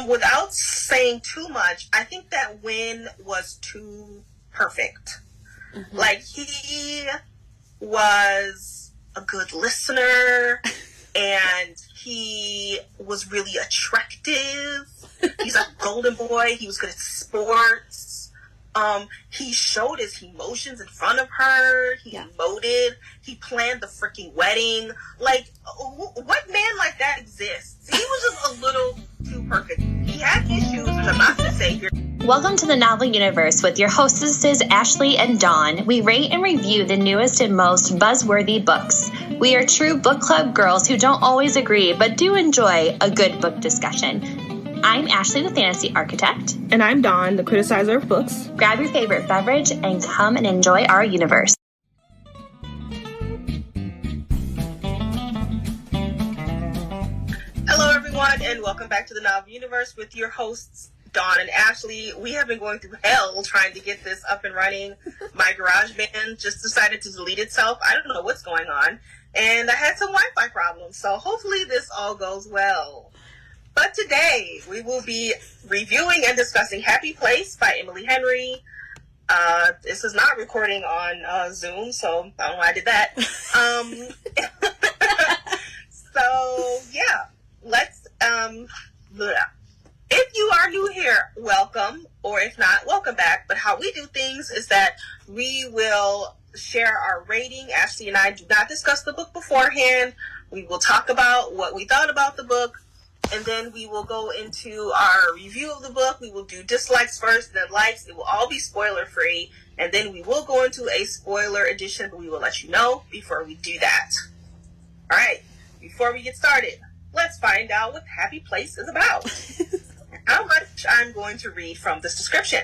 Without saying too much, I think that Win was too perfect. Mm-hmm. Like, he was a good listener, and he was really attractive. He's a golden boy. He was good at sports. He showed his emotions in front of her. He emoted. He planned the freaking wedding. Like, what man like that exists? He was just a little too perfect. He had issues, which I'm not going to say here. Welcome to the Novel Universe with your hostesses Ashley and Dawn. We rate and review the newest and most buzzworthy books. We are true book club girls who don't always agree, but do enjoy a good book discussion. I'm Ashley, the fantasy architect. And I'm Dawn, the criticizer of books. Grab your favorite beverage and come and enjoy our universe. Hello, everyone, and welcome back to the Novel Universe with your hosts, Dawn and Ashley. We have been going through hell trying to get this up and running. My GarageBand just decided to delete itself. I don't know what's going on. And I had some Wi-Fi problems, so hopefully this all goes well. But today, we will be reviewing and discussing Happy Place by Emily Henry. This is not recording on Zoom, so I don't know why I did that. So, yeah, let's... If you are new here, welcome, or if not, welcome back. But how we do things is that we will share our rating. Ashley and I do not discuss the book beforehand. We will talk about what we thought about the book, and then we will go into our review of the book. We will do dislikes first, then likes. It will all be spoiler-free, and then we will go into a spoiler edition, but we will let you know before we do that. All right, before we get started, let's find out what Happy Place is about. How much I'm going to read from this description.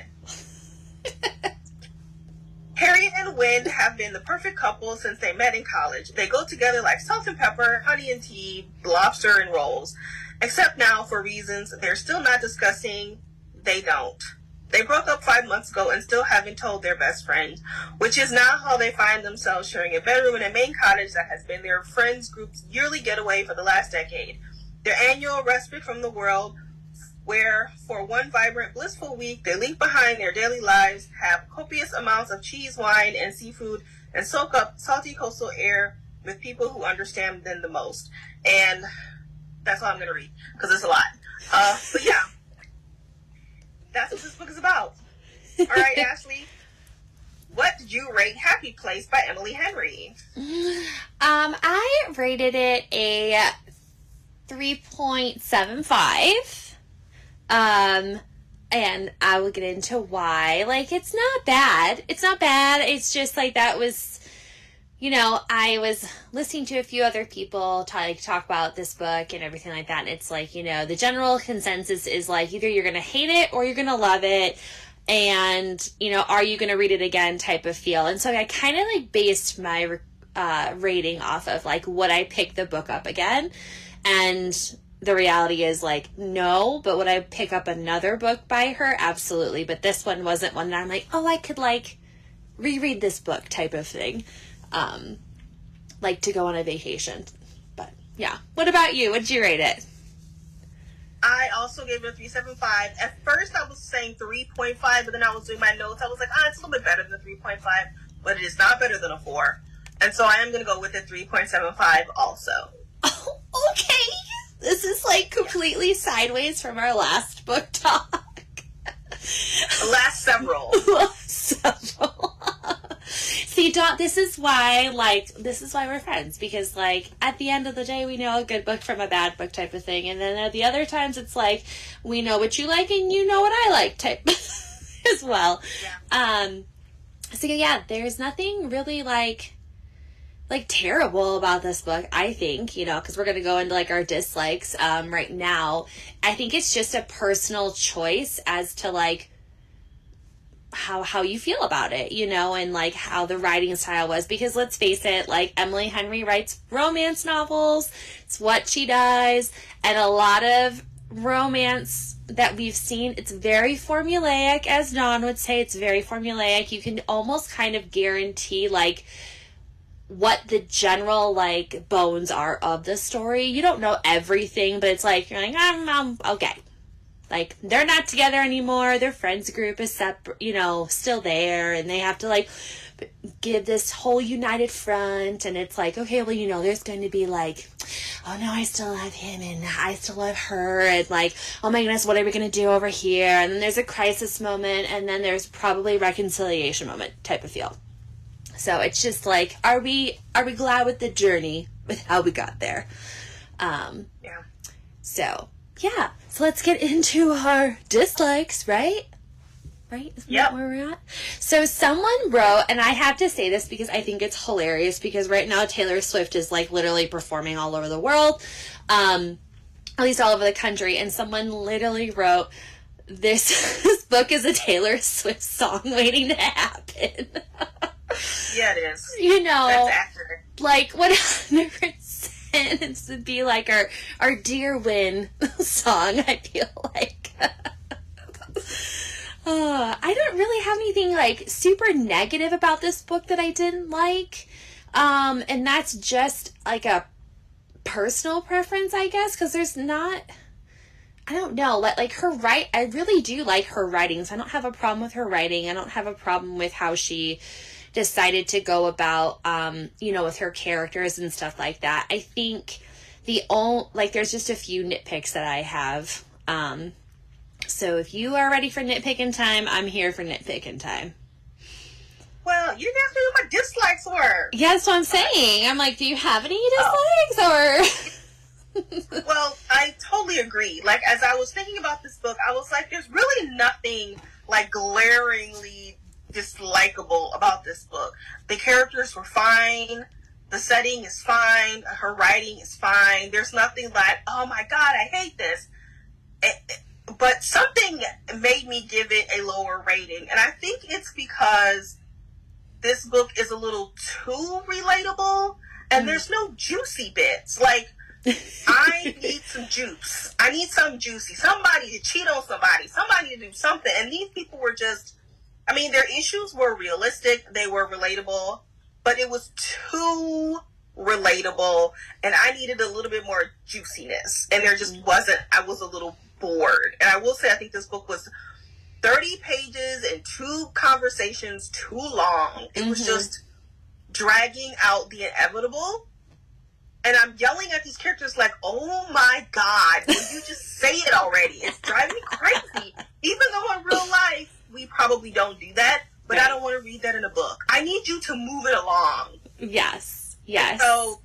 Harriet and Win have been the perfect couple since they met in college. They go together like salt and pepper, honey and tea, lobster and rolls. Except now, for reasons they're still not discussing, they don't. They broke up 5 months ago and still haven't told their best friend, which is now how they find themselves sharing a bedroom in a Maine cottage that has been their friends' group's yearly getaway for the last decade. Their annual respite from the world, where for one vibrant, blissful week, they leave behind their daily lives, have copious amounts of cheese, wine, and seafood, and soak up salty coastal air with people who understand them the most. And that's all I'm going to read, because it's a lot. But yeah, that's what this book is about. All right, Ashley, what did you rate Happy Place by Emily Henry? I rated it a 3.75. And I will get into why. Like, it's not bad. It's not bad. It's just like that was, you know, I was listening to a few other people talk about this book and everything like that. And it's like, you know, the general consensus is like either you're going to hate it or you're going to love it. And, you know, are you going to read it again type of feel. And so I kind of like based my rating off of like, would I pick the book up again? And the reality is like, no, but would I pick up another book by her? Absolutely. But this one wasn't one that I'm like, oh, I could like reread this book type of thing. Like to go on a vacation. But yeah. What about you? What'd you rate it? I also gave it a 3.75. At first I was saying 3.5, but then I was doing my notes. I was like, it's a little bit better than 3.5, but it is not better than a 4. And so I am going to go with a 3.75 also. Oh, okay. This is like completely sideways from our last book talk. Last several. See, Dawn, this is why we're friends. Because, like, at the end of the day, we know a good book from a bad book type of thing. And then at the other times, it's like, we know what you like and you know what I like type as well. Yeah. So, yeah, there's nothing really, like terrible about this book, I think, you know, because we're going to go into like our dislikes right now. I think it's just a personal choice as to like how you feel about it, you know, and like how the writing style was, because let's face it, like Emily Henry writes romance novels. It's what she does. And a lot of romance that we've seen, it's very formulaic, as Dawn would say. It's very formulaic. You can almost kind of guarantee like what the general like bones are of the story. You don't know everything, but it's like you're like, okay, Like, they're not together anymore. Their friends group is separate, still there. And they have to, like, give this whole united front. And it's like, okay, well, there's going to be, like, oh, no, I still love him and I still love her. And, like, oh, my goodness, what are we going to do over here? And then there's a crisis moment. And then there's probably reconciliation moment type of feel. So it's just like, are we glad with the journey, with how we got there? Yeah. So, yeah. So let's get into our dislikes, right? Right? Isn't that where we're at? So someone wrote, and I have to say this because I think it's hilarious, because right now Taylor Swift is like literally performing all over the world, at least all over the country, and someone literally wrote, this book is a Taylor Swift song waiting to happen. Yeah, it is. That's accurate. Like 100%. It would be like our Dear Win song, I feel like. I don't really have anything like super negative about this book that I didn't like. And that's just like a personal preference, I guess, because there's not, I don't know, like her I really do like her writing, so I don't have a problem with her writing. I don't have a problem with how she decided to go about, with her characters and stuff like that. I think there's just a few nitpicks that I have. So if you are ready for nitpicking time, I'm here for nitpicking time. Well, you asked me what my dislikes were. Yeah, that's what I'm saying. I'm like, do you have any dislikes or? Well, I totally agree. Like, as I was thinking about this book, I was like, there's really nothing like glaringly dislikable about this book. The characters were fine. The setting is fine. Her writing is fine. There's nothing like, oh my God, I hate this. But something made me give it a lower rating. And I think it's because this book is a little too relatable and there's no juicy bits. Like, I need some juice. I need something juicy. Somebody to cheat on somebody. Somebody to do something. And these people were just, their issues were realistic. They were relatable. But it was too relatable. And I needed a little bit more juiciness. And there just wasn't. I was a little bored. And I will say, I think this book was 30 pages and 2 conversations too long. It was just dragging out the inevitable. And I'm yelling at these characters like, oh my God, will you just say it already? It's driving me crazy. Even though in real life, we probably don't do that. But I don't want to read that in a book. I need you to move it along. Yes. And so,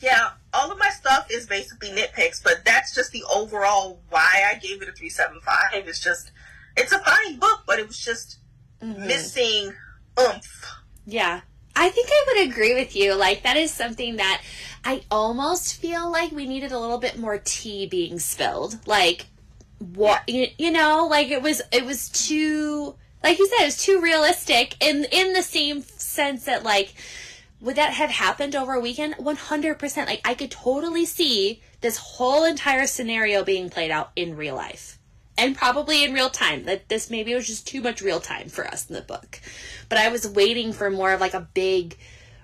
yeah, all of my stuff is basically nitpicks. But that's just the overall why I gave it a 3.75. It's just, it's a fine book, but it was just missing oomph. Yeah. I think I would agree with you. Like, that is something that I almost feel like we needed a little bit more tea being spilled. Like, what, like it was too, like you said, it was too realistic in the same sense that, like, would that have happened over a weekend? 100%. Like, I could totally see this whole entire scenario being played out in real life. And probably in real time. That this maybe was just too much real time for us in the book. But I was waiting for more of like a big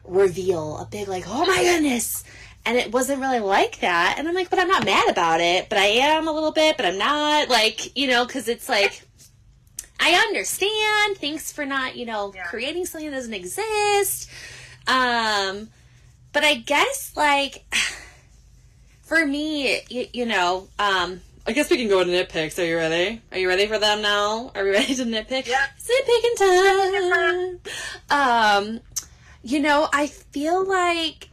reveal. A big like, oh my goodness. And it wasn't really like that. And I'm like, but I'm not mad about it. But I am a little bit, but I'm not. Like, because it's like, I understand. Thanks for not, creating something that doesn't exist. But I guess like, for me, I guess we can go into nitpicks. Are you ready? Are you ready for them now? Are we ready to nitpick? Yeah. Nitpicking time. I feel like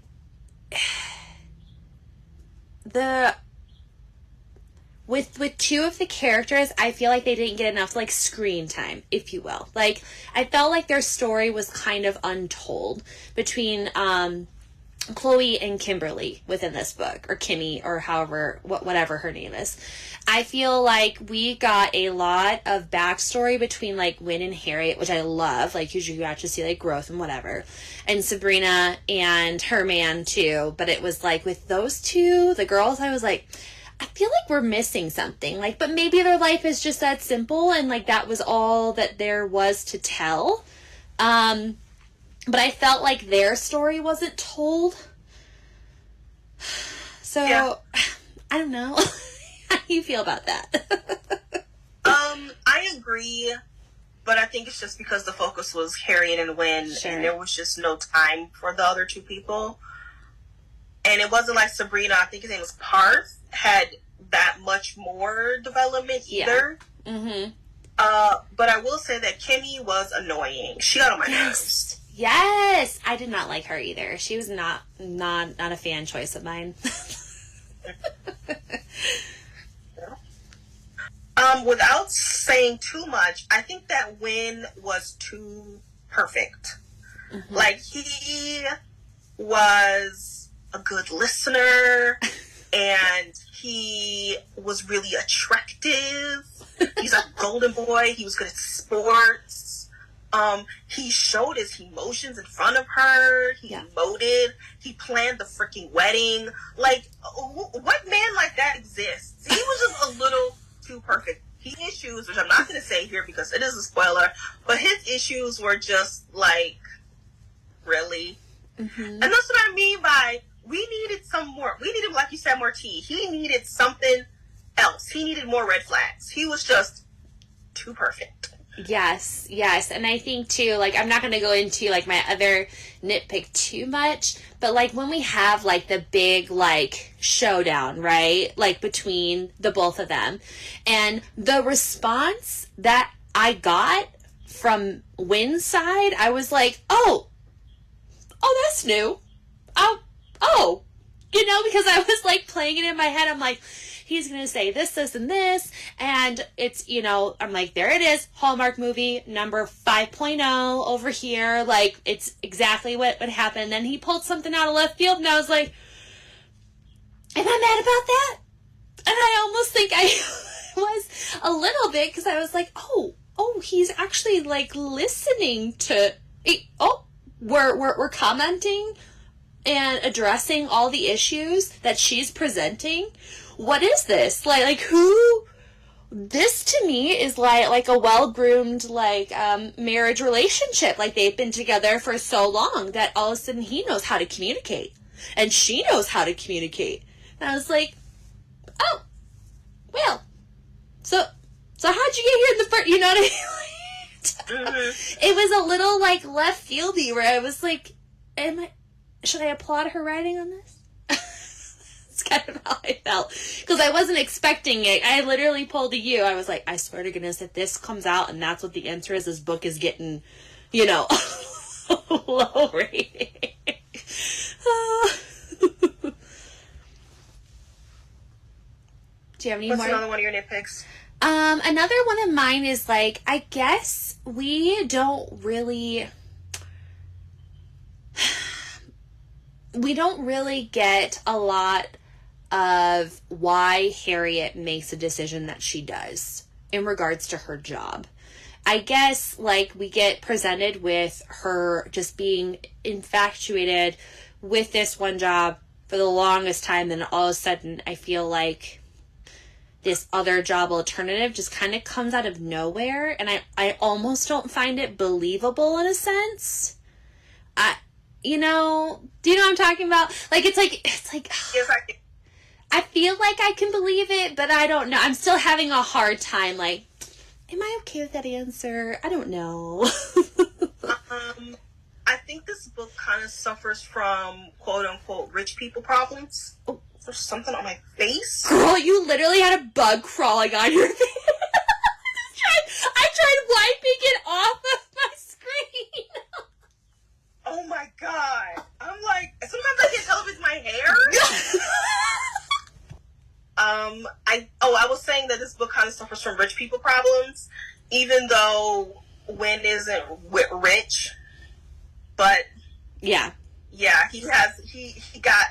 with 2 of the characters, I feel like they didn't get enough, like, screen time, if you will. Like, I felt like their story was kind of untold between, Chloe and Kimberly within this book, or Kimmy, or whatever her name is. I feel like we got a lot of backstory between, like, Wynn and Harriet, which I love. Like, usually you actually see, like, growth and whatever. And Sabrina and her man, too. But it was, like, with those 2, the girls, I was like, I feel like we're missing something. Like, but maybe their life is just that simple, and, like, that was all that there was to tell. But I felt like their story wasn't told. So, yeah. I don't know. How do you feel about that? agree, but I think it's just because the focus was Harriet and Wynn, Sure. and there was just no time for the other two people. And it wasn't like Sabrina, I think his name was Parth, had that much more development either. Mm-hmm. But I will say that Kimmy was annoying. She got on my nerves. Yes, I did not like her either. She was not a fan choice of mine. Without saying too much, I think that Wynn was too perfect. Mm-hmm. Like, he was a good listener, and he was really attractive. He's a golden boy. He was good at sports. He showed his emotions in front of her. He emoted. He planned the freaking wedding. Like, what man like that exists? He was just a little too perfect. He issues, which I'm not going to say here because it is a spoiler, but his issues were just like, really? Mm-hmm. And that's what I mean by we needed some more. We needed, like you said, more tea. He needed something else. He needed more red flags. He was just too perfect. Yes. And I think too, like, I'm not going to go into like my other nitpick too much, but like when we have like the big like showdown, right? Like between the both of them, and the response that I got from Wynn's side, I was like, oh, that's new. Oh, because I was like playing it in my head. I'm like, he's going to say this, and this. And it's, I'm like, there it is. Hallmark movie number 5.0 over here. Like, it's exactly what would happen. Then he pulled something out of left field, and I was like, am I mad about that? And I almost think I was a little bit, because I was like, oh, he's actually like listening to, we're commenting and addressing all the issues that she's presenting. What is this? Like who? This to me is like a well-groomed marriage relationship. Like they've been together for so long that all of a sudden he knows how to communicate and she knows how to communicate. And I was like, oh, well, so how'd you get here in the first? You know what I mean? Mm-hmm. It was a little like left fieldy where I was like, should I applaud her writing on this? It's kind of how I felt. Because I wasn't expecting it. I literally pulled a U. I was like, I swear to goodness, if this comes out and that's what the answer is, this book is getting, low rating. Do you have any What's more? another one of your nitpicks? Another one of mine is like, I guess we don't really get a lot of why Harriet makes a decision that she does in regards to her job. I guess, like, we get presented with her just being infatuated with this one job for the longest time, then all of a sudden I feel like this other job alternative just kind of comes out of nowhere, and I almost don't find it believable in a sense. Do you know what I'm talking about? Like, it's like, Yes, I feel like I can believe it, but I don't know. I'm still having a hard time, like, am I okay with that answer? I don't know. I think this book kind of suffers from quote-unquote rich people problems. Oh. There's something on my face. Girl, you literally had a bug crawling on your face. I tried wiping it off of my screen. Oh my god. I'm like, sometimes I can't tell if it's my hair. I was saying that this book kind of suffers from rich people problems, even though Wynn isn't rich, but yeah, he got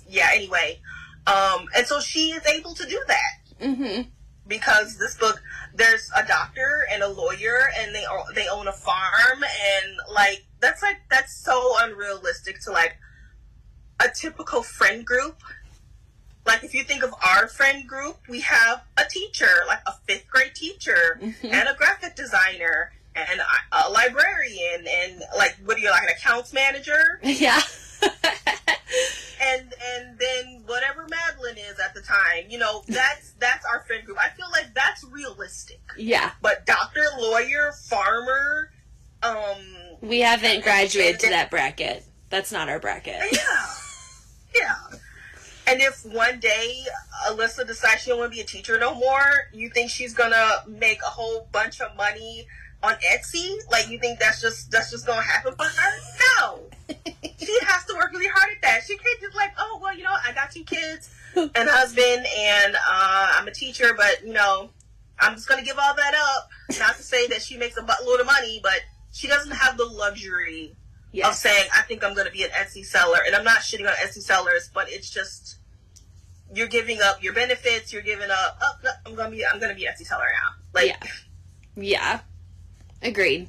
anyway, and so she is able to do that. Mm-hmm. Because this book, there's a doctor and a lawyer, and they own a farm, and that's so unrealistic to like a typical friend group. Like, if you think of our friend group, we have a teacher, like a 5th grade teacher, Mm-hmm. and a graphic designer, and a librarian, and like, what are you, like an accounts manager? Yeah. and then whatever Madeline is at the time, that's our friend group. I feel like that's realistic. realistic. Yeah. But doctor, lawyer, farmer, we haven't graduated to that bracket. That's not our bracket. Yeah. And if one day Alyssa decides she don't want to be a teacher no more, you think she's gonna make a whole bunch of money on Etsy? Like, you think that's just gonna happen for her? No. She has to work really hard at that. She can't just like, oh, well, I got 2 kids and a husband, and I'm a teacher, but, I'm just going to give all that up. Not to say that she makes a buttload of money, but she doesn't have the luxury of saying, I think I'm going to be an Etsy seller. And I'm not shitting on Etsy sellers, but it's just, you're giving up your benefits. You're giving up, no, I'm going to be an Etsy seller now. Like, yeah. Agreed.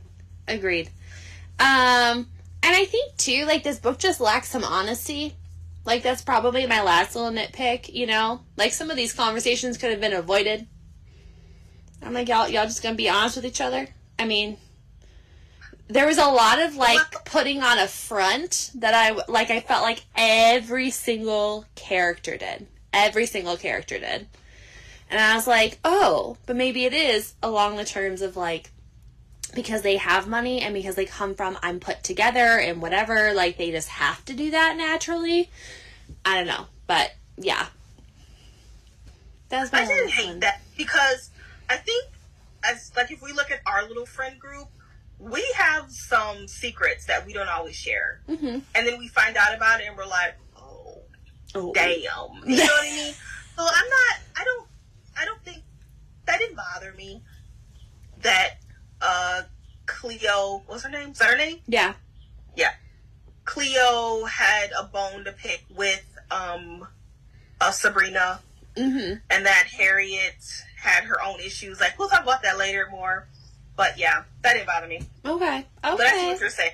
And I think, too, like, this book just lacks some honesty. Like, that's probably my last little nitpick, Like, some of these conversations could have been avoided. I'm like, y'all just gonna be honest with each other? I mean, there was a lot of, like, putting on a front that I felt like every single character did. And I was like, oh, but maybe it is along the terms of, like, because they have money and because they come from I'm put together and whatever, like, they just have to do that naturally. I don't know. But, yeah. I didn't hate that because I think, if we look at our little friend group, we have some secrets that we don't always share. Mm-hmm. And then we find out about it and we're like, oh. Damn. You know what I mean? So I don't think, that didn't bother me that Cleo, what's her name? Is that her name? Yeah. Cleo had a bone to pick with Sabrina, mm-hmm. and that Harriet had her own issues. Like, we'll talk about that later more. But yeah, that didn't bother me. Okay. But I see what you're saying.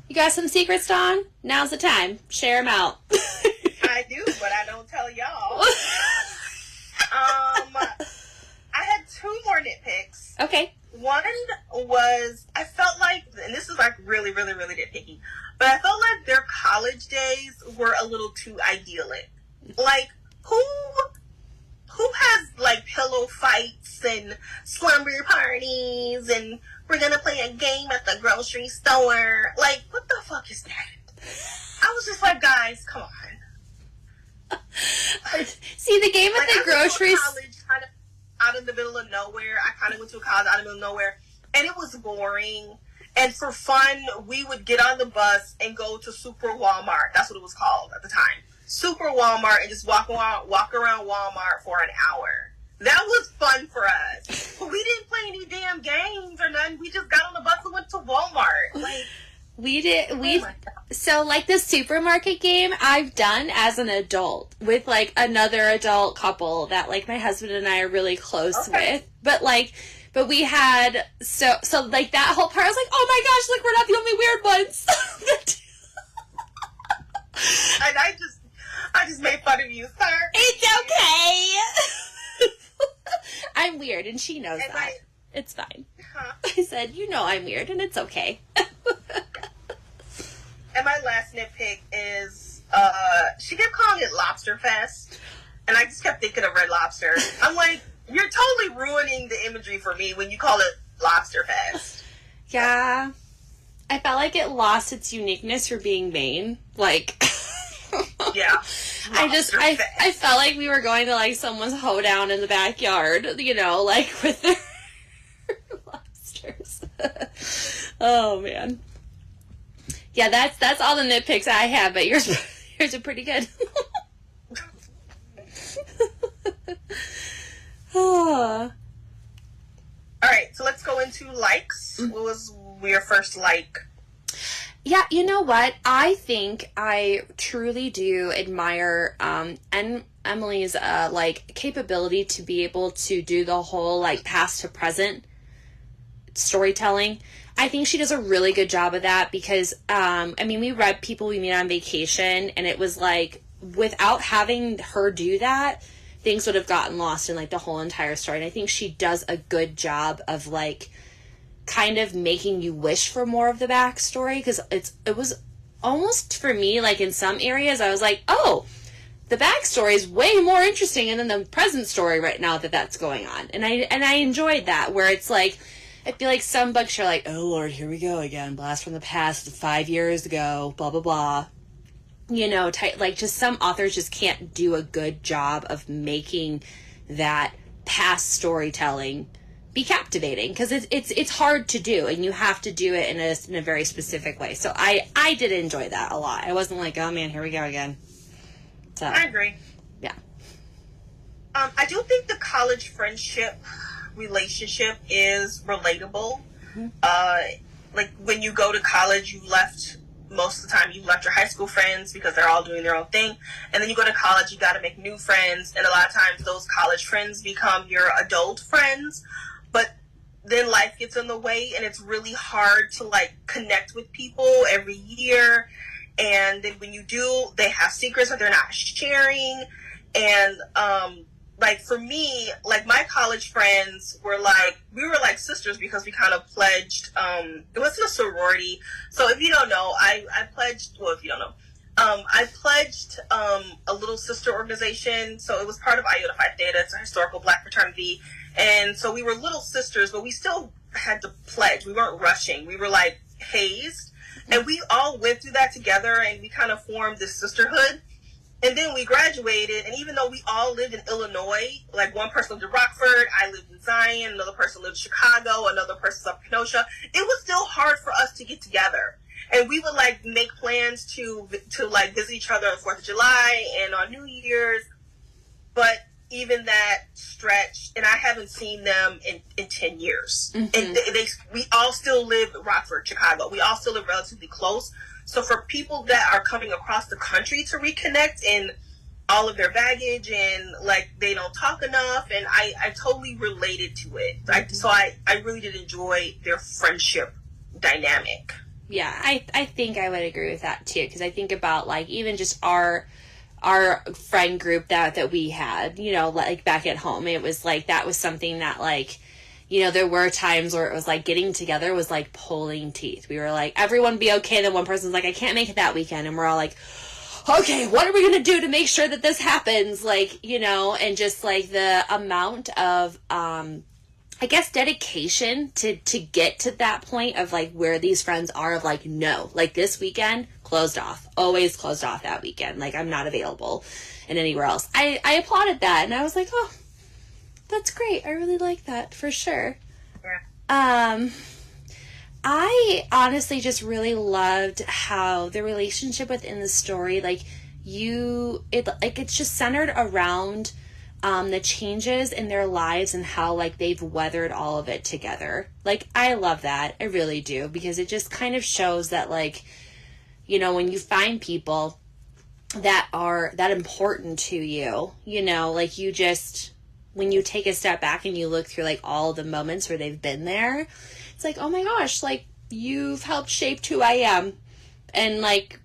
You got some secrets, Dawn? Now's the time. Share them out. I do, but I don't tell y'all. I had 2 more nitpicks. Okay. One was, I felt like, and this is like really, really, really nitpicky, but I felt like their college days were a little too idyllic. Like, who has like pillow fights and slumber parties and we're gonna play a game at the grocery store? Like, what the fuck is that? I was just like, guys, come on. See, the game at the grocery store. Kind of out in the middle of nowhere. I kind of went to a college out in the middle of nowhere, and it was boring. And for fun, we would get on the bus and go to Super Walmart. That's what it was called at the time. Super Walmart, and just walk around Walmart for an hour. That was fun for us. But we didn't play any damn games or nothing. We just got on the bus and went to Walmart. Like, so like the supermarket game I've done as an adult with like another adult couple that like my husband and I are really close with. But we had, so like that whole part I was like, oh my gosh, look, we're not the only weird ones. And I just made fun of you, sir. It's okay. I'm weird and she knows that. It's fine. Huh? I said, I'm weird and it's okay. And my last nitpick is, she kept calling it Lobster Fest, and I just kept thinking of Red Lobster. I'm like, you're totally ruining the imagery for me when you call it Lobster Fest. Yeah. I felt like it lost its uniqueness for being Maine. Like, yeah. I felt like we were going to like someone's hoedown in the backyard, like with their lobsters. Oh man. Yeah, that's all the nitpicks I have, but yours are pretty good. All right, so let's go into likes. What was your first like? Yeah, you know what? I think I truly do admire Emily's like capability to be able to do the whole like past to present storytelling. I think she does a really good job of that because, we read People We Meet on Vacation, and it was like, without having her do that, things would have gotten lost in like the whole entire story. And I think she does a good job of like kind of making you wish for more of the backstory, because it was almost, for me, like in some areas I was like, oh, the backstory is way more interesting than the present story right now that's going on. And I enjoyed that, where it's like, I feel like some books are like, oh Lord, here we go again, blast from the past 5 years ago, blah, blah, blah. You know, like, just some authors just can't do a good job of making that past storytelling be captivating, because it's hard to do, and you have to do it in a very specific way. So I did enjoy that a lot. I wasn't like, oh man, here we go again. So I agree. Yeah. I do think the college friendship relationship is relatable. Like, when you go to college, most of the time you left your high school friends because they're all doing their own thing, and then you go to college, you got to make new friends, and a lot of times those college friends become your adult friends, but then life gets in the way, and it's really hard to, like, connect with people every year. And then when you do, they have secrets that they're not sharing. And like, for me, like, my college friends were like, we were like sisters, because we kind of pledged, it wasn't a sorority. So if you don't know, I pledged, well, if you don't know, I pledged a little sister organization. So it was part of Iota Phi Theta. It's a historical Black fraternity. And so we were little sisters, but we still had to pledge. We weren't rushing. We were, like, hazed. And we all went through that together, and we kind of formed this sisterhood. And then we graduated, and even though we all lived in Illinois, like, one person lived in Rockford, I lived in Zion, another person lived in Chicago, another person's up in Kenosha, it was still hard for us to get together. And we would, like, make plans to like, visit each other on the 4th of July and on New Year's. But even that stretch, and I haven't seen them in 10 years. Mm-hmm. And we all still live in Rockford, Chicago. We all still live relatively close. So for people that are coming across the country to reconnect, and all of their baggage, and, like, they don't talk enough, and I totally related to it. So I really did enjoy their friendship dynamic. Yeah, I think I would agree with that too, because I think about, like, even just our friend group that we had, you know, like, back at home, it was like, that was something that, like, you know, there were times where it was like getting together was like pulling teeth. We were like, everyone be okay. Then one person's like, I can't make it that weekend. And we're all like, okay, what are we going to do to make sure that this happens? Like, you know, and just like the amount of, I guess, dedication to get to that point of, like, where these friends are, of like, no, like, this weekend closed off, always closed off that weekend. Like, I'm not available and anywhere else. I applauded that, and I was like, oh, that's great. I really like that, for sure. Yeah. I honestly just really loved how the relationship within the story, like, it's just centered around the changes in their lives and how, like, they've weathered all of it together. Like, I love that. I really do, because it just kind of shows that, like, you know, when you find people that are that important to you, you know, like, you just, when you take a step back and you look through, like, all the moments where they've been there, it's like, oh my gosh, like, you've helped shape who I am. And, like,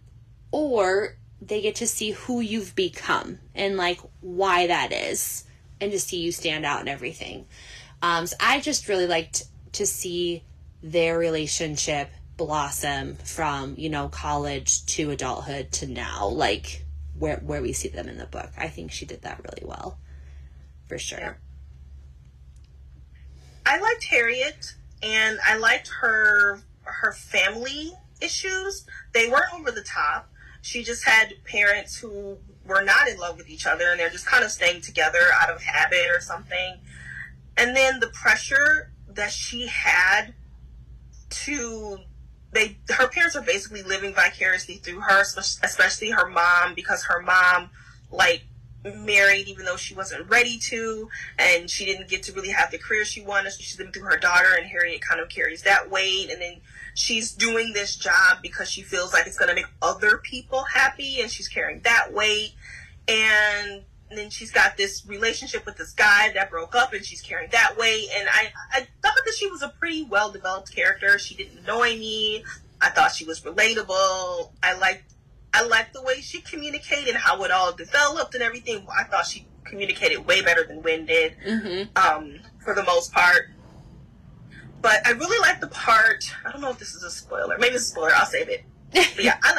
or they get to see who you've become and, like, why that is, and to see you stand out and everything. So I just really liked to see their relationship blossom from, you know, college to adulthood to now, like, where we see them in the book. I think she did that really well, for sure. Yeah. I liked Harriet, and I liked her family issues. They weren't over the top. She just had parents who were not in love with each other, and they're just kind of staying together out of habit or something. And then the pressure that she had her parents are basically living vicariously through her, especially her mom, because her mom, like, married even though she wasn't ready to, and she didn't get to really have the career she wanted, so she's living through her daughter, and Harriet kind of carries that weight. And then she's doing this job because she feels like it's going to make other people happy, and she's carrying that weight. And then she's got this relationship with this guy that broke up, and she's carrying that weight. And I thought that she was a pretty well-developed character. She didn't annoy me. I thought she was relatable. I liked the way she communicated and how it all developed and everything. I thought she communicated way better than Wynn did, for the most part. But I really liked the part, I don't know if this is a spoiler. Maybe it's a spoiler. I'll save it. But yeah, I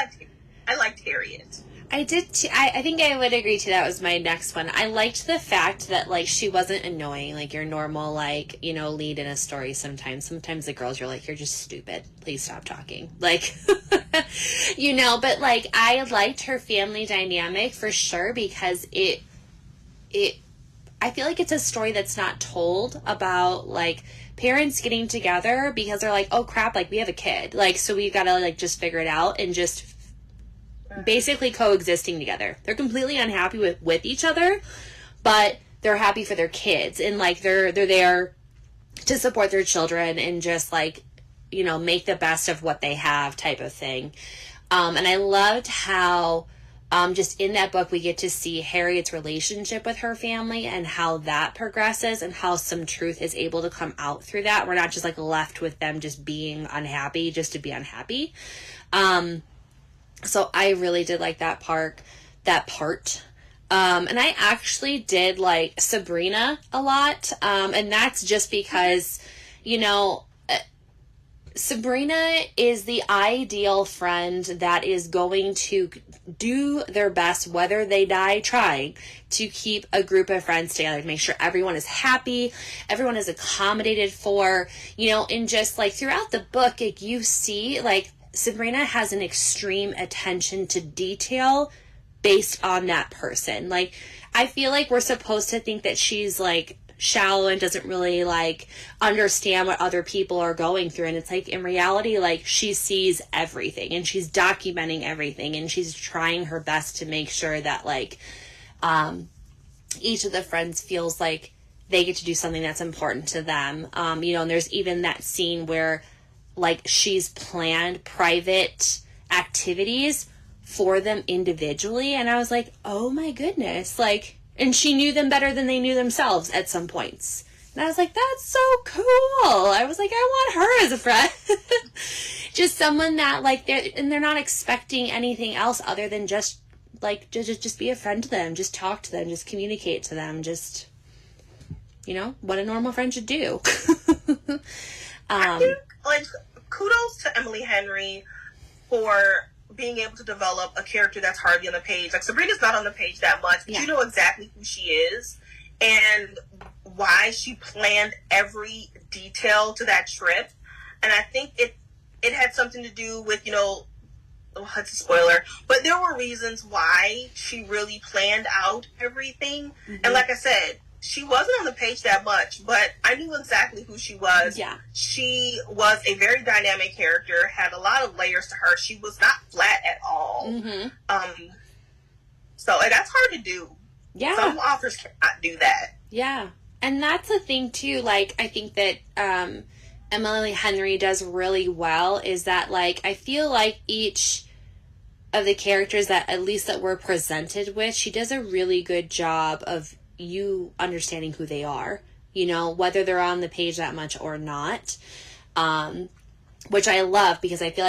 liked Harriet. I did too. I think I would agree too. That was my next one. I liked the fact that like she wasn't annoying, like your normal like, you know, lead in a story sometimes. Sometimes the girls you're like, you're just stupid. Please stop talking. Like you know, but like I liked her family dynamic for sure because it I feel like it's a story that's not told about like parents getting together because they're like, oh crap, like we have a kid. Like so we gotta like just figure it out and just basically coexisting together. They're completely unhappy with each other, but they're happy for their kids and like they're there to support their children and just like, you know, make the best of what they have type of thing. And I loved how just in that book we get to see Harriet's relationship with her family and how that progresses and how some truth is able to come out through that. We're not just like left with them just being unhappy just to be unhappy. So I really did like that part. And I actually did like Sabrina a lot. And that's just because, you know, Sabrina is the ideal friend that is going to do their best, whether they die trying, to keep a group of friends together, to make sure everyone is happy, everyone is accommodated for, you know, and just like throughout the book, like, you see like Sabrina has an extreme attention to detail based on that person. Like, I feel like we're supposed to think that she's like shallow and doesn't really like understand what other people are going through, and it's like in reality like she sees everything and she's documenting everything and she's trying her best to make sure that like each of the friends feels like they get to do something that's important to them. You know, and there's even that scene where like she's planned private activities for them individually, and I was like, oh my goodness, like, and she knew them better than they knew themselves at some points. And I was like, that's so cool. I was like, I want her as a friend. Just someone that like they're not expecting anything else other than just like just be a friend to them, just talk to them, just communicate to them, just, you know, what a normal friend should do. I think, like, kudos to Emily Henry for being able to develop a character that's hardly on the page. Like, Sabrina's not on the page that much, but you know exactly who she is and why she planned every detail to that trip. And I think it had something to do with, you know, oh, it's a spoiler, but there were reasons why she really planned out everything. Mm-hmm. And like I said, she wasn't on the page that much, but I knew exactly who she was. Yeah. She was a very dynamic character, had a lot of layers to her. She was not flat at all. Mm-hmm. So and that's hard to do. Yeah. Some authors cannot do that. Yeah. And that's the thing too, like, I think that Emily Henry does really well is that, like, I feel like each of the characters that, at least that we're presented with, she does a really good job of you understanding who they are, you know, whether they're on the page that much or not, which I love, because I feel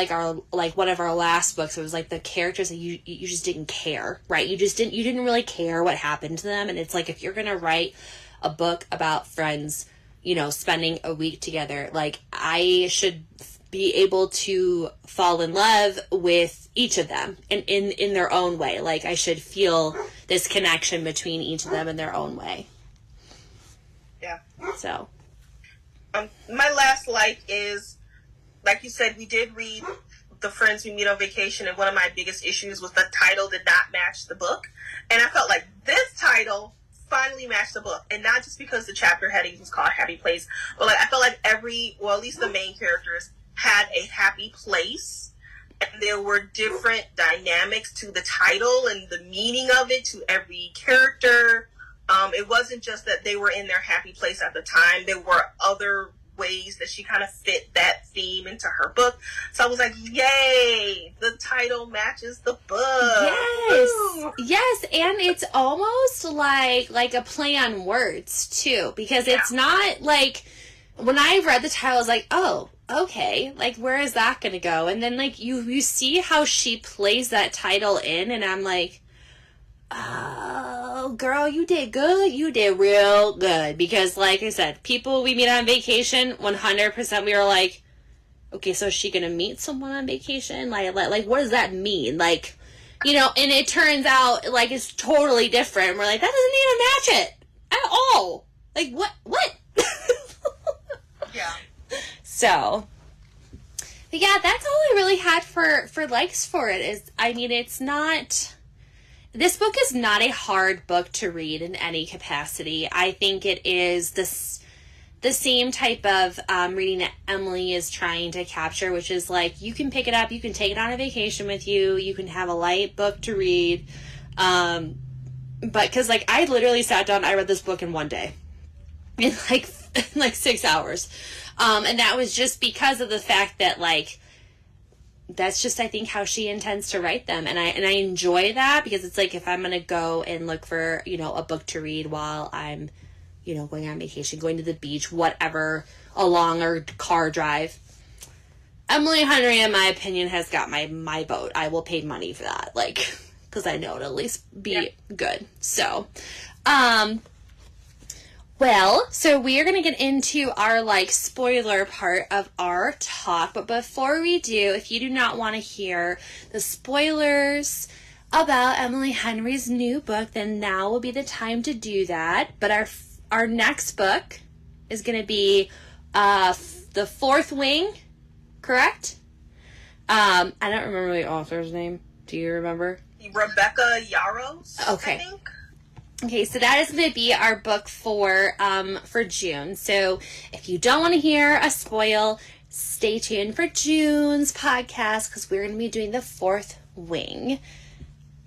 like one of our last books, it was like the characters that you just didn't care, right? You didn't really care what happened to them. And it's like, if you're going to write a book about friends, you know, spending a week together, like, I should be able to fall in love with each of them in their own way. Like, I should feel this connection between each of them in their own way. Yeah. So. My last like is, like you said, we did read The Friends We Meet on Vacation, and one of my biggest issues was the title did not match the book. And I felt like this title finally matched the book, and not just because the chapter heading was called Happy Place, but like I felt like at least the main characters had a happy place, and there were different dynamics to the title and the meaning of it to every character. It wasn't just that they were in their happy place at the time. There were other ways that she kind of fit that theme into her book. So I was like, yay, the title matches the book. Yes. Woo! Yes, and it's almost like a play on words too, because it's not like, when I read the title I was like, oh, okay, like, where is that gonna go? And then like you see how she plays that title in, and I'm like, oh, girl, you did good. You did real good. Because, like I said, People We Meet on Vacation, 100% we were like, okay, so is she gonna meet someone on vacation? Like, what does that mean? Like, you know, and it turns out, like, it's totally different. We're like, that doesn't even match it at all. Like, what? Yeah. So, but yeah, that's all I really had for likes for it. Is, I mean, it's not, this book is not a hard book to read in any capacity. I think it is the same type of reading that Emily is trying to capture, which is like, you can pick it up, you can take it on a vacation with you, you can have a light book to read. But because, like, I literally sat down, I read this book in one day, in like 6 hours. And that was just because of the fact that, like, that's just, I think, how she intends to write them. And I enjoy that, because it's like, if I'm going to go and look for, you know, a book to read while I'm, you know, going on vacation, going to the beach, whatever, a long or car drive, Emily Henry, in my opinion, has got my vote. I will pay money for that, like, because I know it'll at least be good. So, well, so we are going to get into our, like, spoiler part of our talk. But before we do, if you do not want to hear the spoilers about Emily Henry's new book, then now will be the time to do that. But our next book is going to be The Fourth Wing, correct? I don't remember the author's name. Do you remember? Rebecca Yarros, Okay. I think. Okay, so that is going to be our book for June. So if you don't want to hear a spoil, stay tuned for June's podcast, because we're going to be doing The Fourth Wing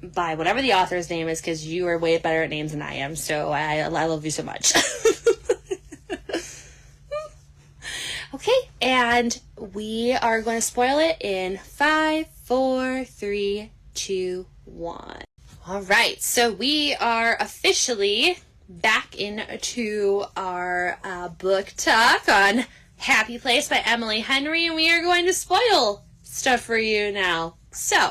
by whatever the author's name is, because you are way better at names than I am. So I love you so much. Okay, and we are going to spoil it in 5, 4, 3, 2, 1. All right, so we are officially back into our book talk on Happy Place by Emily Henry, and we are going to spoil stuff for you now. So,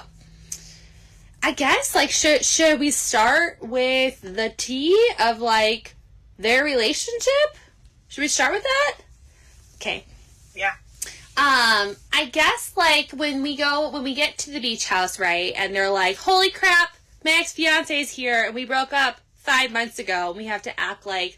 I guess, like, should we start with the tea of, like, their relationship? Should we start with that? Okay. Yeah. I guess, like, when we get to the beach house, right, and they're like, holy crap, my ex-fiance's here, and we broke up 5 months ago, and we have to act like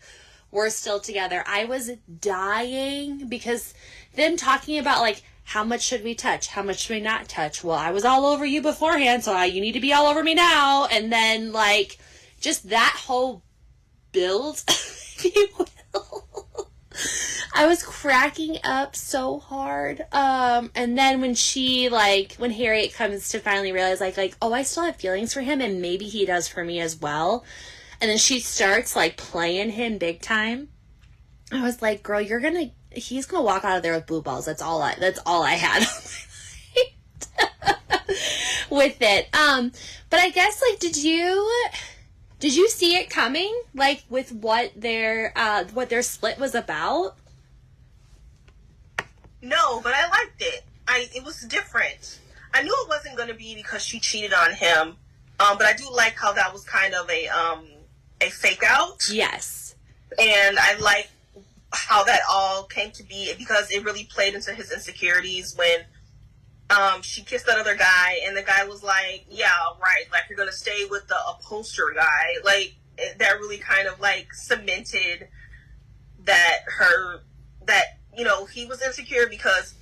we're still together. I was dying, because them talking about, like, how much should we touch? How much should we not touch? Well, I was all over you beforehand, so you need to be all over me now. And then, like, just that whole build, if you will. I was cracking up so hard. And then when when Harriet comes to finally realize, like, oh, I still have feelings for him, and maybe he does for me as well. And then she starts, like, playing him big time. I was like, girl, he's gonna walk out of there with blue balls. That's all I had with it. But I guess, like, did you see it coming? Like, with what their split was about? No, but I liked it. It was different. I knew it wasn't going to be because she cheated on him. But I do like how that was kind of a fake out. Yes. And I like how that all came to be, because it really played into his insecurities when she kissed that other guy, and the guy was like, yeah, right, like, you're gonna stay with the upholsterer guy. Like, that really kind of, like, cemented that you know, he was insecure because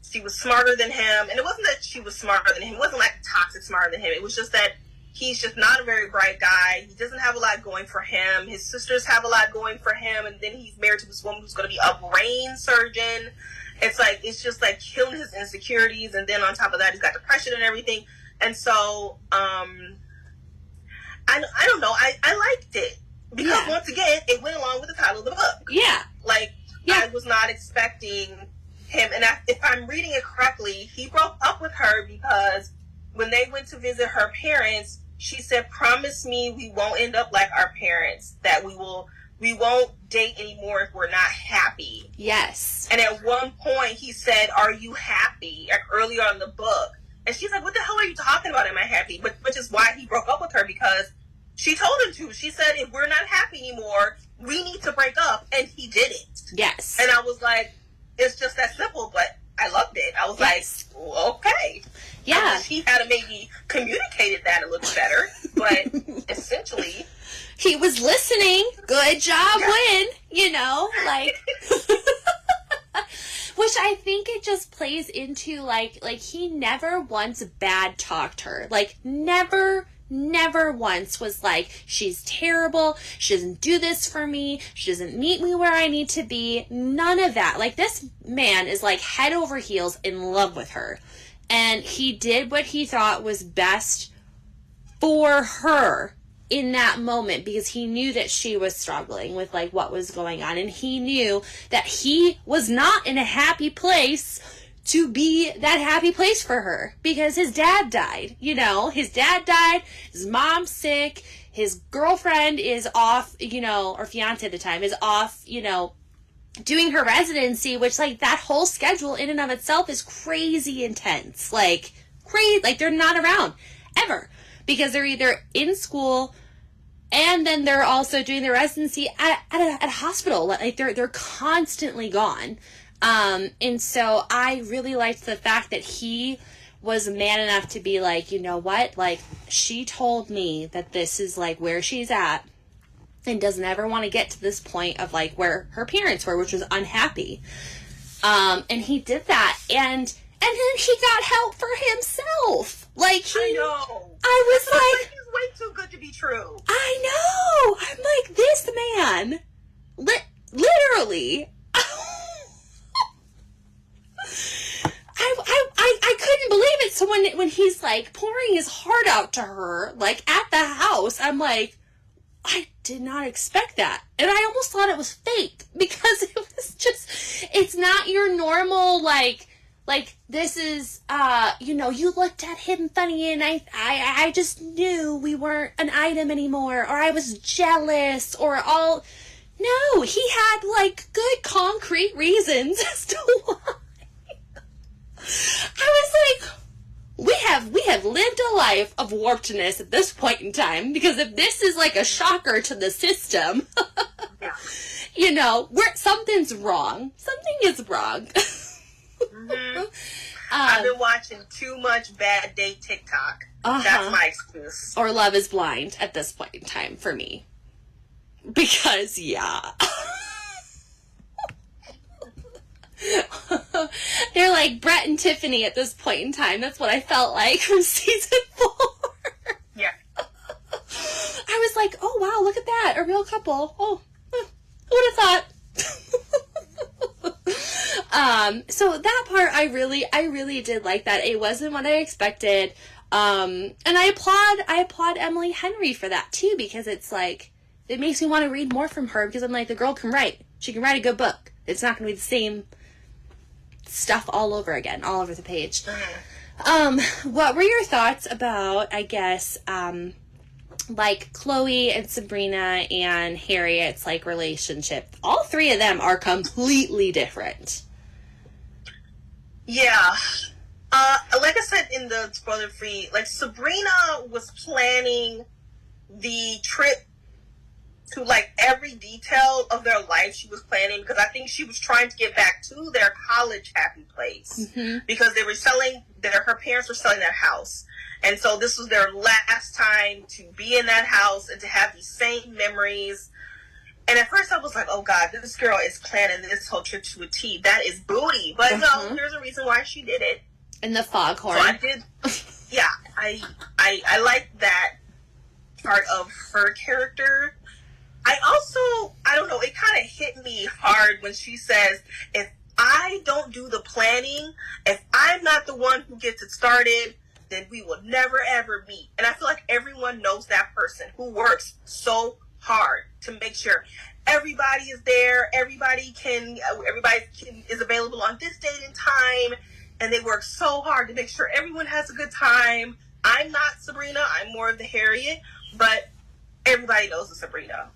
she was smarter than him. And it wasn't that she was smarter than him. It wasn't, like, toxic smarter than him. It was just that he's just not a very bright guy. He doesn't have a lot going for him. His sisters have a lot going for him. And then he's married to this woman who's going to be a brain surgeon. It's just, like, killing his insecurities. And then on top of that, he's got depression and everything. And so, I don't know. I liked it. Because, once again, it went along with the title of the book. Yeah. Like, I was not expecting him. And if I'm reading it correctly, he broke up with her because when they went to visit her parents, she said, promise me we won't end up like our parents, that we won't date anymore if we're not happy. Yes. And at one point he said, are you happy? Like, earlier on in the book. And she's like, what the hell are you talking about? Am I happy? But which is why he broke up with her, because she told him to. She said, if we're not happy anymore, we need to break up. And he did it. Yes. And I was like, it's just that simple, but I loved it. I was like, okay. Yeah. I wish he had maybe communicated that a little better, but essentially... He was listening. Good job, Win. You know, like... Which I think it just plays into, like he never once bad talked her. Like, never once was like, she's terrible, she doesn't do this for me, she doesn't meet me where I need to be. None of that. Like, this man is, like, head over heels in love with her. And he did what he thought was best for her in that moment, because he knew that she was struggling with, like, what was going on, and he knew that he was not in a happy place to be that happy place for her, because his dad died. You know, his dad died, his mom's sick, his girlfriend is off, you know, or fiance at the time is off, you know, doing her residency, which, like, that whole schedule in and of itself is crazy intense. Like, crazy. Like, they're not around ever, because they're either in school and then they're also doing their residency at a hospital. Like, they're constantly gone. And so I really liked the fact that he was man enough to be like, you know what? Like, she told me that this is, like, where she's at, and doesn't ever want to get to this point of, like, where her parents were, which was unhappy. And he did that. And then he got help for himself. Like, I know. I was like, he's way too good to be true. I know. I'm like, this man, literally. I couldn't believe it. So when he's, like, pouring his heart out to her, like, at the house, I'm like, I did not expect that. And I almost thought it was fake, because it was just, it's not your normal, like, this is, you know, you looked at him funny and I just knew we weren't an item anymore, or I was jealous, or all. No, he had, like, good concrete reasons as to why. I was like, we have lived a life of warpedness at this point in time, because if this is, like, a shocker to the system, you know, something's wrong. Something is wrong. Mm-hmm. I've been watching too much bad date TikTok. That's my excuse. Or Love is Blind at this point in time for me. Because, yeah. They're like Brett and Tiffany at this point in time. That's what I felt like from season 4. Yeah. I was like, oh wow, look at that. A real couple. Oh, who would have thought? So that part I really did like that. It wasn't what I expected. And I applaud Emily Henry for that too, because it's like, it makes me want to read more from her, because I'm like, the girl can write. She can write a good book. It's not going to be the same stuff all over again, all over the page. What were your thoughts about, I guess, like, Chloe and Sabrina and Harriet's, like, relationship? All three of them are completely different. Yeah. Like I said in the spoiler-free, like, Sabrina was planning the trip to, like, every detail of their life. She was planning, because I think she was trying to get back to their college happy place, because they were her parents were selling their house. And so this was their last time to be in that house and to have these same memories. And at first I was like, oh God, this girl is planning this whole trip to a T. That is booty. But no, there's a reason why she did it. And the foghorn. So I did, yeah, I like that part of her character. I don't know, it kind of hit me hard when she says, if I don't do the planning, if I'm not the one who gets it started, then we will never ever meet. And I feel like everyone knows that person who works so hard to make sure everybody is there, everybody is available on this date and time, and they work so hard to make sure everyone has a good time. I'm not Sabrina, I'm more of the Harriet, but everybody knows the Sabrina.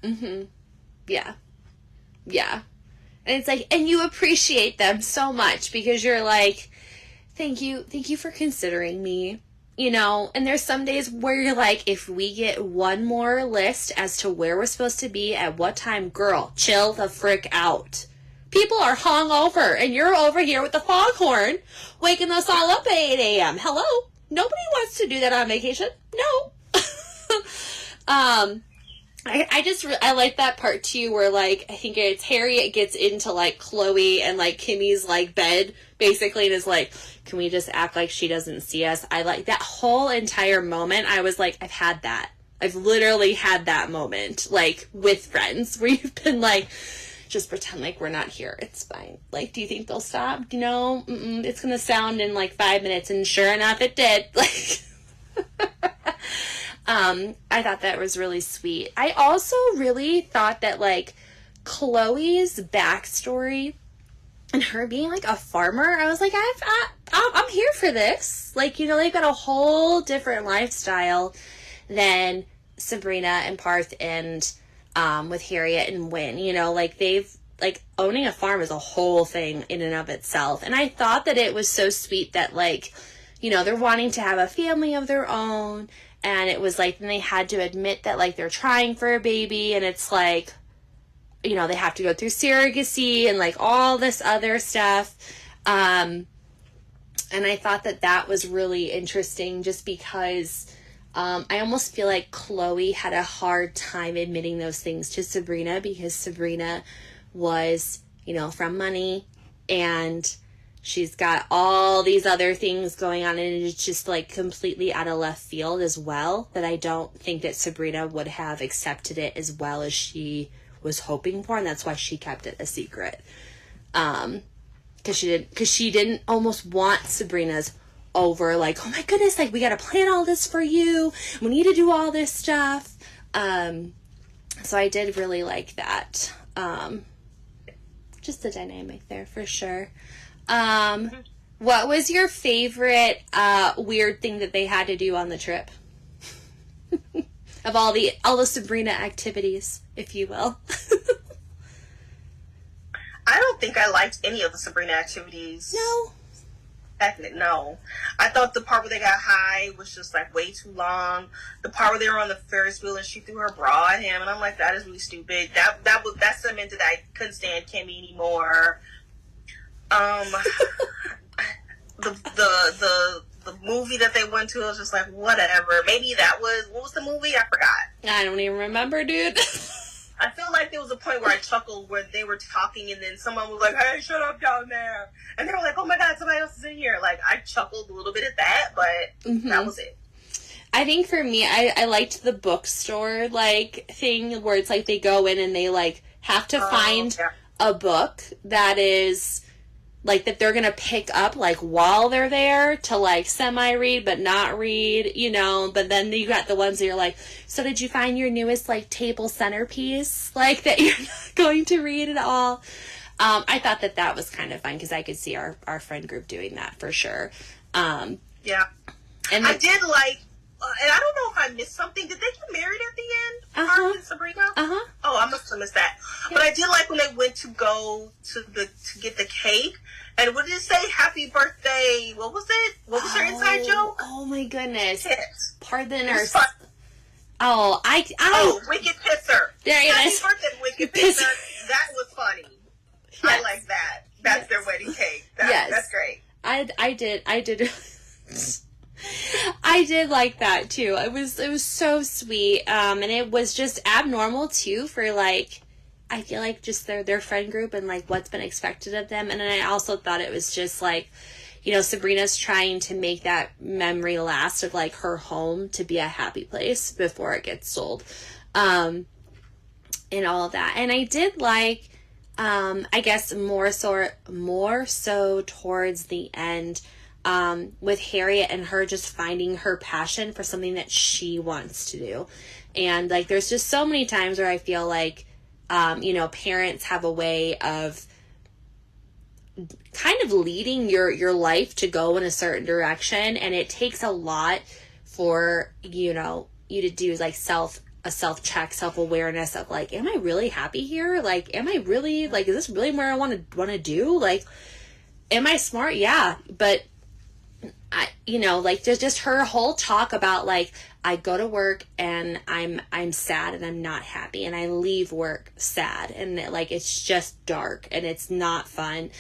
Yeah. And it's like, and you appreciate them so much, because you're like, thank you for considering me, you know. And there's some days where you're like, if we get one more list as to where we're supposed to be at what time, girl, chill the frick out. People are hung over, and you're over here with the foghorn waking us all up at 8 a.m. Hello? Nobody wants to do that on vacation. No. I like that part too, where like I think it's Harriet gets into like Chloe and like Kimmy's like bed basically, and is like, can we just act like she doesn't see us? I like that whole entire moment. I was like, I've had that. I've literally had that moment, like with friends, where you've been like, just pretend like we're not here. It's fine. Like, do you think they'll stop? No, it's gonna sound in like 5 minutes, and sure enough, it did. Like. I thought that was really sweet. I also really thought that, like, Chloe's backstory and her being, like, a farmer, I was like, I'm here for this. Like, you know, they've got a whole different lifestyle than Sabrina and Parth and, with Harriet and Wynn. You know, like, owning a farm is a whole thing in and of itself. And I thought that it was so sweet that, like, you know, they're wanting to have a family of their own. And it was like, then they had to admit that, like, they're trying for a baby, and it's like, you know, they have to go through surrogacy and, like, all this other stuff. And I thought that that was really interesting just because I almost feel like Chloe had a hard time admitting those things to Sabrina, because Sabrina was, you know, from money, and she's got all these other things going on, and it's just like completely out of left field as well, that I don't think that Sabrina would have accepted it as well as she was hoping for, and that's why she kept it a secret. Because she didn't almost want Sabrina's over, like, oh my goodness, like, we got to plan all this for you. We need to do all this stuff. So I did really like that. Just the dynamic there for sure. What was your favorite weird thing that they had to do on the trip? Of all the Sabrina activities, if you will. I don't think I liked any of the Sabrina activities. No. No. I thought the part where they got high was just like way too long. The part where they were on the Ferris wheel and she threw her bra at him, and I'm like, that is really stupid. That cemented that I couldn't stand Kimmy anymore. The movie that they went to, I was just like, whatever. Maybe what was the movie? I forgot. I don't even remember, dude. I feel like there was a point where I chuckled where they were talking and then someone was like, hey, shut up down there. And they were like, oh my God, somebody else is in here. Like, I chuckled a little bit at that, but that was it. I think for me, I liked the bookstore, like, thing where it's like they go in and they, like, have to find a book that is, like, that they're going to pick up, like, while they're there to, like, semi-read but not read, you know. But then you got the ones that you're like, so did you find your newest, like, table centerpiece, like, that you're not going to read at all? I thought that was kind of fun because I could see our friend group doing that for sure. Yeah. And I did like, and I don't know if I missed something. Did they get married at the end? Parth and Sabrina? Oh, I must have missed that. But I did like when they went to go to get the cake. And what did it say? Happy birthday. What was it? What was her inside joke? Oh my goodness. Tits. Pardon It our... was fun. Oh, Wicked Pisser. There it Happy is. birthday, Wicked Pisser. That was funny. Yes. I like that. That's their wedding cake. That's great. I did I did like that too. It was so sweet. And it was just abnormal too for, like, I feel like just their friend group and, like, what's been expected of them. And then I also thought it was just, like, you know, Sabrina's trying to make that memory last of, like, her home to be a happy place before it gets sold. And all of that. And I did like, I guess more so towards the end, with Harriet and her just finding her passion for something that she wants to do. And, like, there's just so many times where I feel like, you know, parents have a way of kind of leading your life to go in a certain direction, and it takes a lot for, you know, you to do, like, a self-check, self-awareness of, like, am I really happy here? Like, am I really, like, is this really where I want to do? Like, am I smart? Yeah, but like just her whole talk about like, I go to work and I'm sad and I'm not happy, and I leave work sad, and like it's just dark and it's not fun,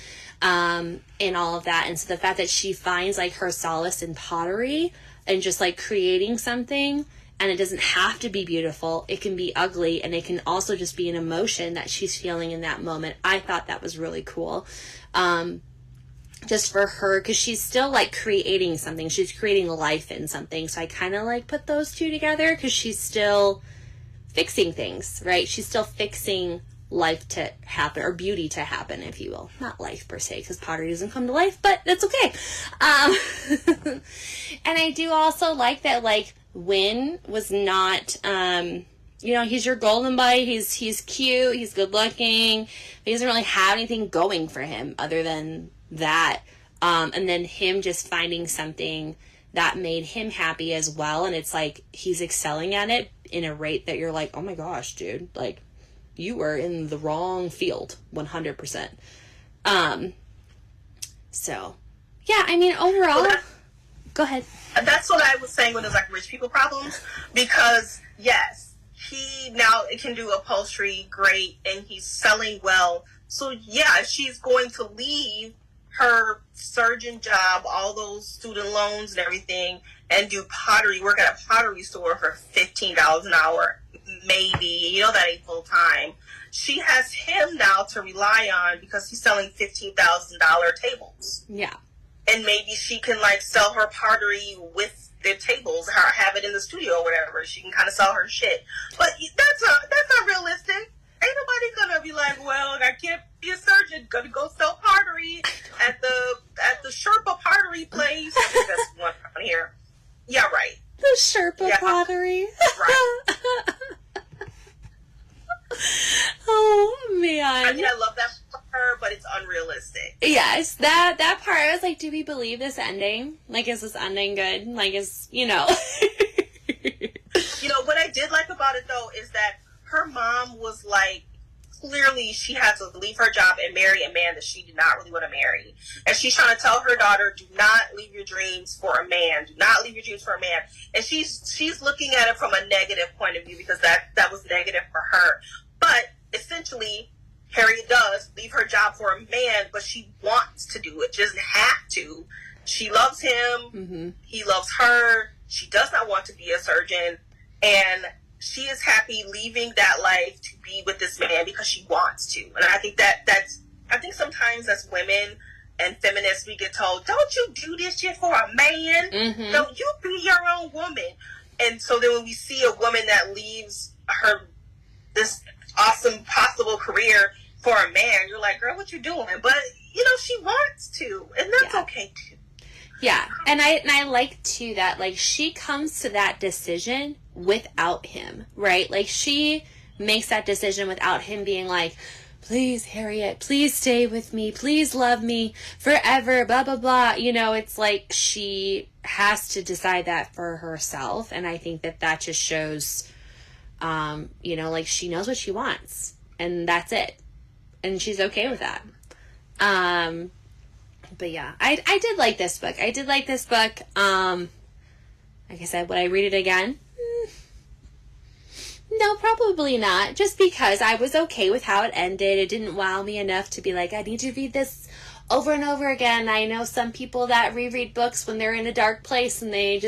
and all of that. And so the fact that she finds like her solace in pottery and just like creating something, and it doesn't have to be beautiful, it can be ugly, and it can also just be an emotion that she's feeling in that moment. I thought that was really cool. Just for her, because she's still like creating something, she's creating life in something. So I kind of like put those two together, because she's still fixing things, right? She's still fixing life to happen, or beauty to happen, if you will. Not life per se, because pottery doesn't come to life, but that's okay. And I do also like that, like, Win was not, he's your golden boy. He's cute. He's good looking. He doesn't really have anything going for him other than that. And then him just finding something that made him happy as well. And it's like, he's excelling at it in a rate that you're like, oh my gosh, dude, like, you were in the wrong field 100%. So yeah, I mean, overall, go ahead. That's what I was saying when it was like rich people problems, because yes, he now can do upholstery great and he's selling well. So yeah, she's going to leave her surgeon job, all those student loans and everything, and do pottery, work at a pottery store for $15 an hour, maybe. That ain't full time. She has him now to rely on because he's selling $15,000 tables. Yeah. And maybe she can like sell her pottery with the tables, or have it in the studio or whatever. She can kind of sell her shit. But that's not realistic. Ain't nobody gonna be like, well, I can't be a surgeon, gonna go sell pottery at the Sherpa pottery place. I think that's one around here. Yeah, right. The Sherpa pottery. Right. Oh man. I mean, I love that for her, but it's unrealistic. Yes, that part, I was like, do we believe this ending? Like, is this ending good? Like, What I did like about it though is that her mom was like, clearly she had to leave her job and marry a man that she did not really want to marry. And she's trying to tell her daughter, do not leave your dreams for a man. Do not leave your dreams for a man. And she's looking at it from a negative point of view, because that was negative for her. But essentially, Harriet does leave her job for a man, but she wants to do it. She doesn't have to. She loves him. Mm-hmm. He loves her. She does not want to be a surgeon. And she is happy leaving that life to be with this man because she wants to. And I think I think sometimes as women and feminists, we get told, don't you do this shit for a man? Mm-hmm. No, you be your own woman. And so then when we see a woman that leaves this awesome possible career for a man, you're like, girl, what you doing? But she wants to, and that's okay too. Yeah, and I like too that like she comes to that decision without him, right? Like she makes that decision without him being like, please, Harriet, please stay with me, please love me forever, blah blah blah. It's like she has to decide that for herself, and I think that just shows, like she knows what she wants, and that's it, and she's okay with that. But yeah, I did like this book. Like I said, would I read it again? No, probably not. Just because I was okay with how it ended. It didn't wow me enough to be like, I need to read this over and over again. I know some people that reread books when they're in a dark place, and they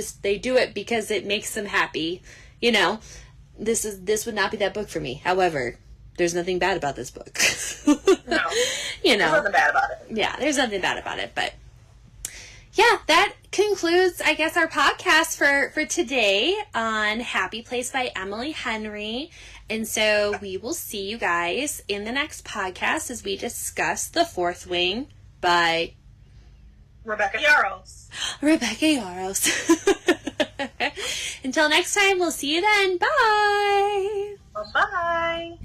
do it because it makes them happy. This would not be that book for me. However, there's nothing bad about this book. No. There's nothing bad about it. Yeah, there's nothing bad about it. But yeah, that concludes, I guess, our podcast for today on Happy Place by Emily Henry. And so we will see you guys in the next podcast as we discuss The Fourth Wing by Rebecca Yarros. Until next time, we'll see you then. Bye. Bye-bye.